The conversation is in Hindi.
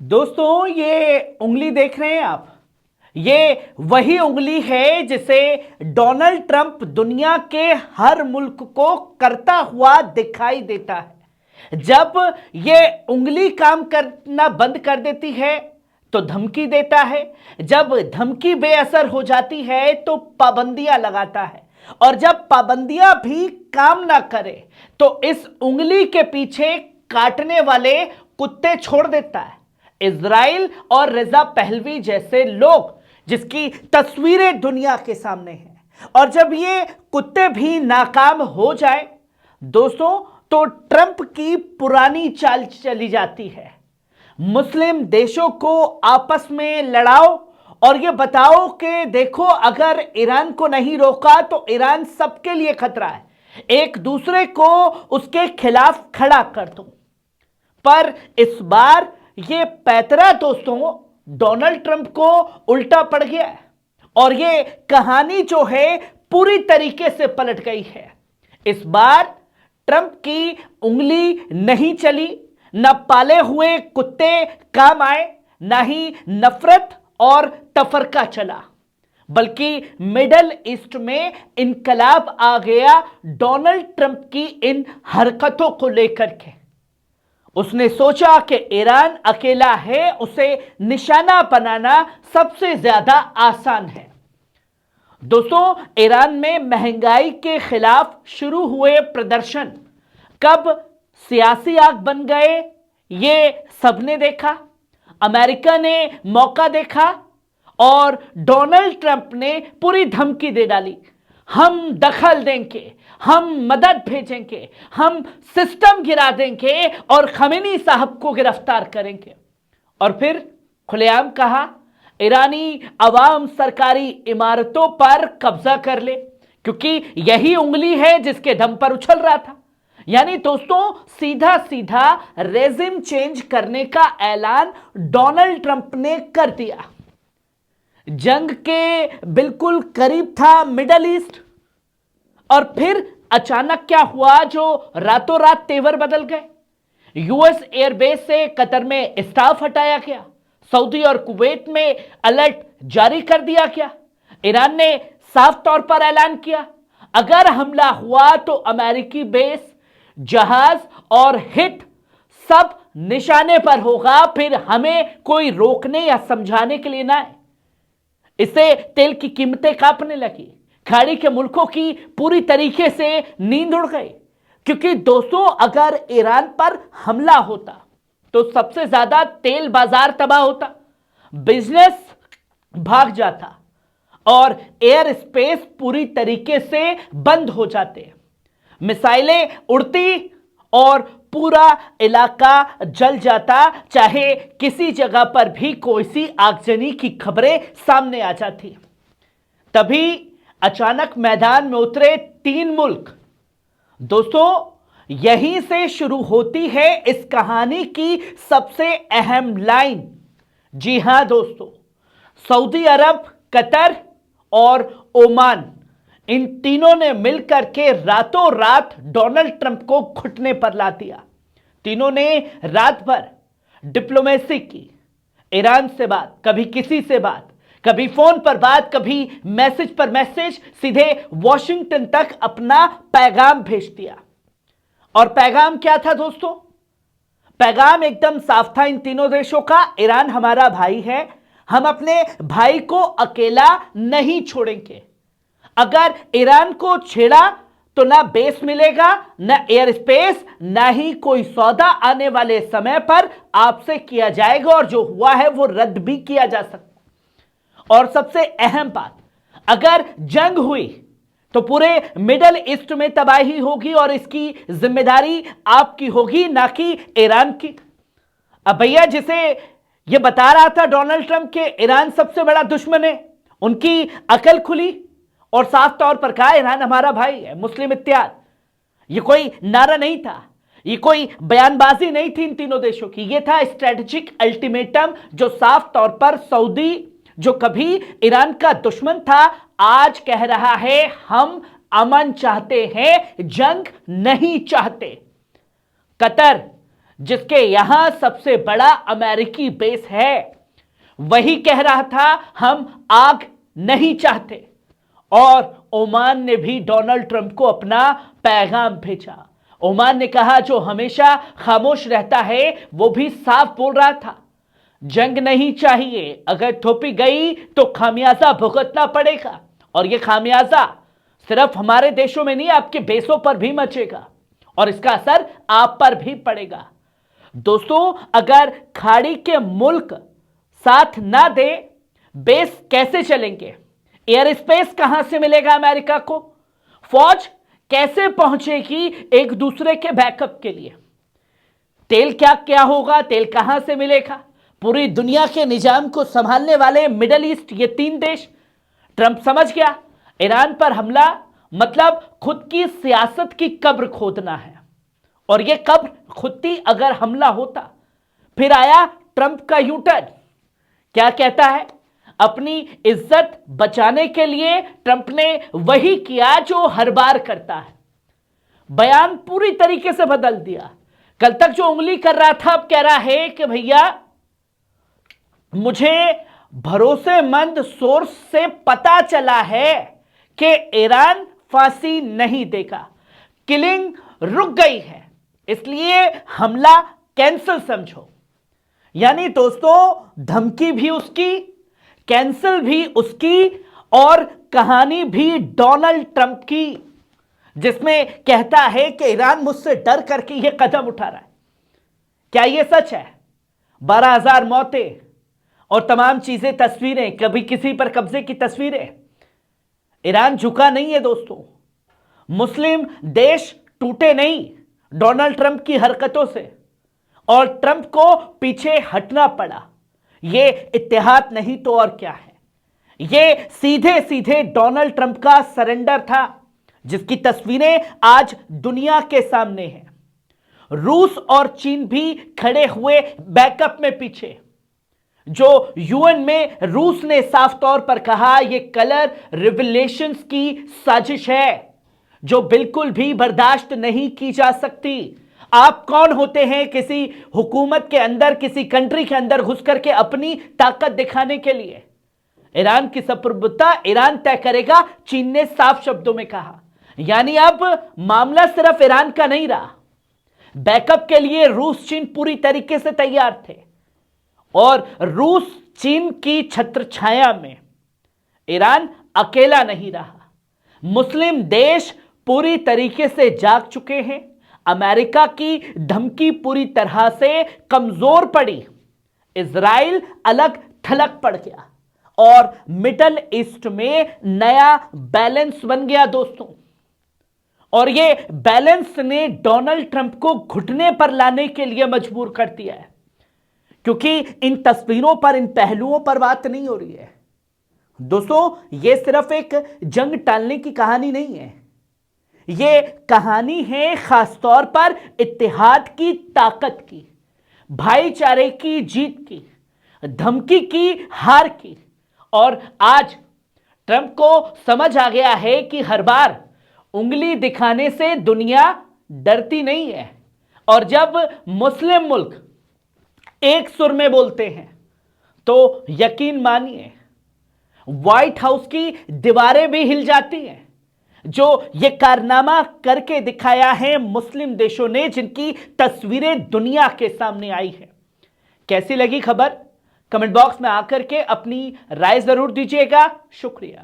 दोस्तों, ये उंगली देख रहे हैं आप। ये वही उंगली है जिसे डोनाल्ड ट्रंप दुनिया के हर मुल्क को करता हुआ दिखाई देता है। जब ये उंगली काम करना बंद कर देती है तो धमकी देता है, जब धमकी बेअसर हो जाती है तो पाबंदियां लगाता है, और जब पाबंदियां भी काम ना करे तो इस उंगली के पीछे काटने वाले कुत्ते छोड़ देता है। इजराइल और रिजा पहलवी जैसे लोग जिसकी तस्वीरें दुनिया के सामने हैं, और जब ये कुत्ते भी नाकाम हो जाए दोस्तों, तो ट्रंप की पुरानी चाल चली जाती है। मुस्लिम देशों को आपस में लड़ाओ और ये बताओ कि देखो, अगर ईरान को नहीं रोका तो ईरान सबके लिए खतरा है, एक दूसरे को उसके खिलाफ खड़ा कर दो। पर इस बार ये पैतरा दोस्तों डोनाल्ड ट्रंप को उल्टा पड़ गया है, और ये कहानी जो है पूरी तरीके से पलट गई है। इस बार ट्रंप की उंगली नहीं चली, न पाले हुए कुत्ते काम आए, न ही नफरत और तफरका चला, बल्कि मिडल ईस्ट में इनकलाब आ गया डोनाल्ड ट्रंप की इन हरकतों को लेकर के। उसने सोचा कि ईरान अकेला है, उसे निशाना बनाना सबसे ज्यादा आसान है। दोस्तों, ईरान में महंगाई के खिलाफ शुरू हुए प्रदर्शन कब सियासी आग बन गए ये सबने देखा। अमेरिका ने मौका देखा और डोनाल्ड ट्रंप ने पूरी धमकी दे डाली, हम दखल देंगे, हम मदद भेजेंगे, हम सिस्टम गिरा देंगे और खमेनी साहब को गिरफ्तार करेंगे। और फिर खुलेआम कहा ईरानी अवाम सरकारी इमारतों पर कब्जा कर ले, क्योंकि यही उंगली है जिसके दम पर उछल रहा था। यानी दोस्तों, सीधा सीधा रेजिम चेंज करने का ऐलान डोनाल्ड ट्रंप ने कर दिया। जंग के बिल्कुल करीब था मिडल ईस्ट, और फिर अचानक क्या हुआ जो रातों रात तेवर बदल गए। यूएस एयरबेस से कतर में स्टाफ हटाया गया, सऊदी और कुवैत में अलर्ट जारी कर दिया गया। ईरान ने साफ तौर पर ऐलान किया अगर हमला हुआ तो अमेरिकी बेस, जहाज और हिट सब निशाने पर होगा, फिर हमें कोई रोकने या समझाने के लिए ना आए। इससे तेल की कीमतें कांपने लगी, खाड़ी के मुल्कों की पूरी तरीके से नींद उड़ गई, क्योंकि दोस्तों अगर ईरान पर हमला होता तो सबसे ज्यादा तेल बाजार तबाह होता, बिजनेस भाग जाता और एयर स्पेस पूरी तरीके से बंद हो जाते, मिसाइलें उड़ती और पूरा इलाका जल जाता, चाहे किसी जगह पर भी कोई सी आगजनी की खबरें सामने आ जाती। तभी अचानक मैदान में उतरे 3 मुल्क। दोस्तों, यहीं से शुरू होती है इस कहानी की सबसे अहम लाइन। जी हां दोस्तों, सऊदी अरब, कतर और ओमान, इन तीनों ने मिलकर के रातों रात डोनाल्ड ट्रंप को घुटने पर ला दिया। तीनों ने रात भर डिप्लोमेसी की, ईरान से बात, कभी किसी से बात, कभी फोन पर बात, कभी मैसेज पर मैसेज, सीधे वॉशिंगटन तक अपना पैगाम भेज दिया। और पैगाम क्या था दोस्तों? पैगाम एकदम साफ था इन तीनों देशों का, ईरान हमारा भाई है, हम अपने भाई को अकेला नहीं छोड़ेंगे। अगर ईरान को छेड़ा तो ना बेस मिलेगा, ना एयर स्पेस, ना ही कोई सौदा आने वाले समय पर आपसे किया जाएगा, और जो हुआ है वो रद्द भी किया जा सकता। और सबसे अहम बात, अगर जंग हुई तो पूरे मिडल ईस्ट में तबाही होगी और इसकी जिम्मेदारी आपकी होगी, ना कि ईरान की। अब भैया, जिसे यह बता रहा था डोनाल्ड ट्रंप के ईरान सबसे बड़ा दुश्मन है, उनकी अकल खुली और साफ तौर पर कहा ईरान हमारा भाई है, मुस्लिम इत्तेहाद। यह कोई नारा नहीं था, यह कोई बयानबाजी नहीं थी इन तीनों देशों की, यह था स्ट्रेटेजिक अल्टीमेटम जो साफ तौर पर सऊदी, जो कभी ईरान का दुश्मन था, आज कह रहा है हम अमन चाहते हैं, जंग नहीं चाहते। कतर, जिसके यहां सबसे बड़ा अमेरिकी बेस है, वही कह रहा था हम आग नहीं चाहते। और ओमान ने भी डोनाल्ड ट्रंप को अपना पैगाम भेजा। ओमान ने कहा जो हमेशा खामोश रहता है वो भी साफ बोल रहा था, जंग नहीं चाहिए, अगर थोपी गई तो खामियाजा भुगतना पड़ेगा। और यह खामियाजा सिर्फ हमारे देशों में नहीं, आपके बेसों पर भी मचेगा और इसका असर आप पर भी पड़ेगा। दोस्तों, अगर खाड़ी के मुल्क साथ ना दे, बेस कैसे चलेंगे? एयर स्पेस कहां से मिलेगा अमेरिका को? फौज कैसे पहुंचेगी एक दूसरे के बैकअप के लिए? तेल क्या होगा? तेल कहां से मिलेगा? पूरी दुनिया के निजाम को संभालने वाले मिडिल ईस्ट, ये 3 देश। ट्रंप समझ गया ईरान पर हमला मतलब खुद की सियासत की कब्र खोदना है। और यह कब्र खुदती अगर हमला होता। फिर आया ट्रंप का यूटर्न। क्या कहता है? अपनी इज्जत बचाने के लिए ट्रंप ने वही किया जो हर बार करता है। बयान पूरी तरीके से बदल दिया। कल तक जो उंगली कर रहा था, अब कह रहा है कि भैया मुझे भरोसेमंद सोर्स से पता चला है कि ईरान फांसी नहीं देगा, किलिंग रुक गई है, इसलिए हमला कैंसिल समझो। यानी दोस्तों, धमकी भी उसकी, कैंसिल भी उसकी, और कहानी भी डोनाल्ड ट्रंप की, जिसमें कहता है कि ईरान मुझसे डर करके यह कदम उठा रहा है। क्या यह सच है? 12,000 मौतें और तमाम चीजें, तस्वीरें, कभी किसी पर कब्जे की तस्वीरें। ईरान झुका नहीं है दोस्तों। मुस्लिम देश टूटे नहीं डोनाल्ड ट्रंप की हरकतों से, और ट्रंप को पीछे हटना पड़ा। यह इत्तेहाद नहीं तो और क्या है? यह सीधे सीधे डोनाल्ड ट्रंप का सरेंडर था, जिसकी तस्वीरें आज दुनिया के सामने हैं। रूस और चीन भी खड़े हुए बैकअप में पीछे। जो यूएन में रूस ने साफ तौर पर कहा यह कलर रिवलेशंस की साजिश है, जो बिल्कुल भी बर्दाश्त नहीं की जा सकती। आप कौन होते हैं किसी हुकूमत के अंदर, किसी कंट्री के अंदर घुस करके अपनी ताकत दिखाने के लिए? ईरान की संप्रभुता ईरान तय करेगा, चीन ने साफ शब्दों में कहा। यानी अब मामला सिर्फ ईरान का नहीं रहा। बैकअप के लिए रूस चीन पूरी तरीके से तैयार थे, और रूस चीन की छत्रछाया में ईरान अकेला नहीं रहा। मुस्लिम देश पूरी तरीके से जाग चुके हैं। अमेरिका की धमकी पूरी तरह से कमजोर पड़ी। इजराइल अलग थलग पड़ गया और मिडल ईस्ट में नया बैलेंस बन गया दोस्तों। और यह बैलेंस ने डोनाल्ड ट्रंप को घुटने पर लाने के लिए मजबूर कर दिया है, क्योंकि इन तस्वीरों पर, इन पहलुओं पर बात नहीं हो रही है दोस्तों। यह सिर्फ एक जंग टालने की कहानी नहीं है, यह कहानी है खासतौर पर इत्तेहाद की ताकत की, भाईचारे की जीत की, धमकी की हार की। और आज ट्रंप को समझ आ गया है कि हर बार उंगली दिखाने से दुनिया डरती नहीं है, और जब मुस्लिम मुल्क एक सुर में बोलते हैं तो यकीन मानिए व्हाइट हाउस की दीवारें भी हिल जाती हैं। जो ये कारनामा करके दिखाया है मुस्लिम देशों ने, जिनकी तस्वीरें दुनिया के सामने आई है। कैसी लगी खबर? कमेंट बॉक्स में आकर के अपनी राय जरूर दीजिएगा। शुक्रिया।